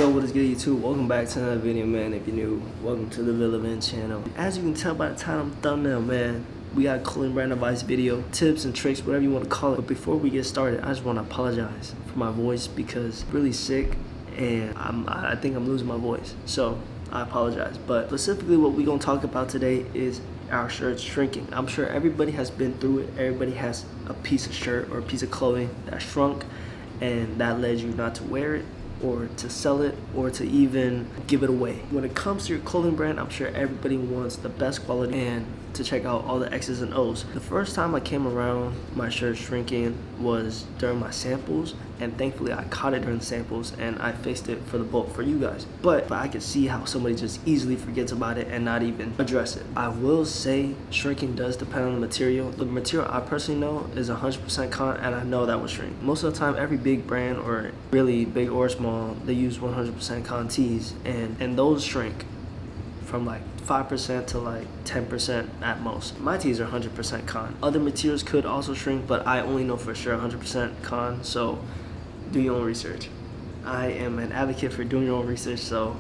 Yo, what is good, YouTube? Welcome back to another video, man. If you're new, welcome to the Villavan channel. As you can tell by the title and thumbnail, man, we got a clothing brand advice video, tips and tricks, whatever you want to call it. But before we get started, I just want to apologize for my voice because I'm really sick and I think I'm losing my voice. So I apologize. But specifically what we're going to talk about today is our shirts shrinking. I'm sure everybody has been through it. Everybody has a piece of shirt or a piece of clothing that shrunk and that led you not to wear it, or to sell it, or to even give it away. When it comes to your clothing brand, I'm sure everybody wants the best quality and to check out all the X's and O's. The first time I came around my shirt shrinking was during my samples, and thankfully I caught it during the samples and I fixed it for the bulk for you guys. But I could see how somebody just easily forgets about it and not even address it. I will say shrinking does depend on the material. The material I personally know is 100% cotton, and I know that will shrink. Most of the time, every big brand, or really big or small, they use 100% cotton tees, and those shrink from like 5% to like 10% at most. My tees are 100% cotton. Other materials could also shrink, but I only know for sure 100% cotton, so do your own research. I am an advocate for doing your own research, so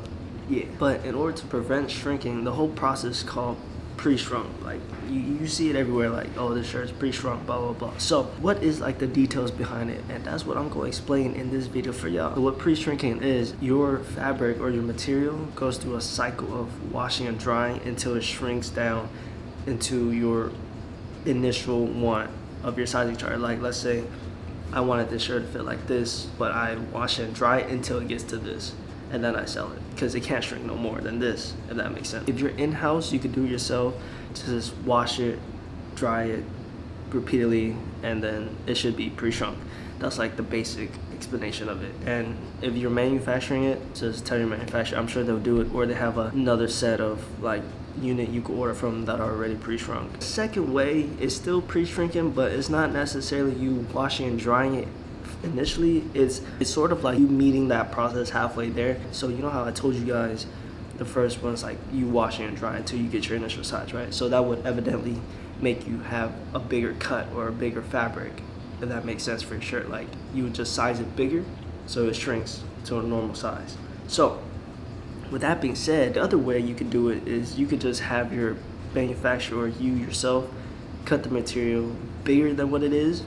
yeah. But in order to prevent shrinking, the whole process is called pre-shrunk. Like you see it everywhere, like, oh, this shirt's pre-shrunk, blah blah blah. So what is like the details behind it? And that's what I'm going to explain in this video for y'all. So what pre-shrinking is, your fabric or your material goes through a cycle of washing and drying until it shrinks down into your initial want of your sizing chart. Like, let's say I wanted this shirt to fit like this, but I wash it and dry it until it gets to this, and then I sell it because it can't shrink no more than this, if that makes sense. If you're in-house, you could do it yourself. Just wash it, dry it repeatedly, and then it should be pre-shrunk. That's like the basic explanation of it. And if you're manufacturing it, just tell your manufacturer. I'm sure they'll do it, or they have another set of like unit you can order from that are already pre-shrunk. The second way is still pre-shrinking, but it's not necessarily you washing and drying it initially. It's sort of like you meeting that process halfway there. So you know how I told you guys the first one's like you washing and drying until you get your initial size, right? So that would evidently make you have a bigger cut or a bigger fabric, if that makes sense for your shirt. Like you would just size it bigger so it shrinks to a normal size. So with that being said, the other way you could do it is you could just have your manufacturer or you yourself cut the material bigger than what it is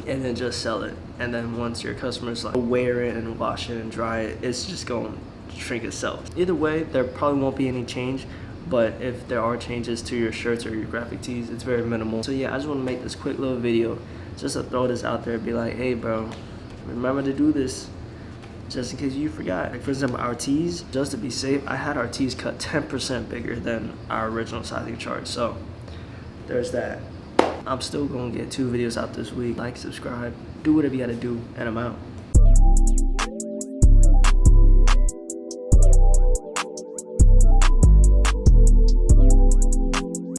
and then just sell it. And then once your customers like wear it and wash it and dry it, it's just going to shrink itself. Either way, there probably won't be any change, but if there are changes to your shirts or your graphic tees, it's very minimal. So yeah, I just want to make this quick little video just to throw this out there and be like, hey bro, remember to do this just in case you forgot. Like for example, our tees, just to be safe, I had our tees cut 10% bigger than our original sizing chart. So there's that. I'm still gonna get 2 videos out this week. Like, subscribe, do whatever you gotta do, and I'm out.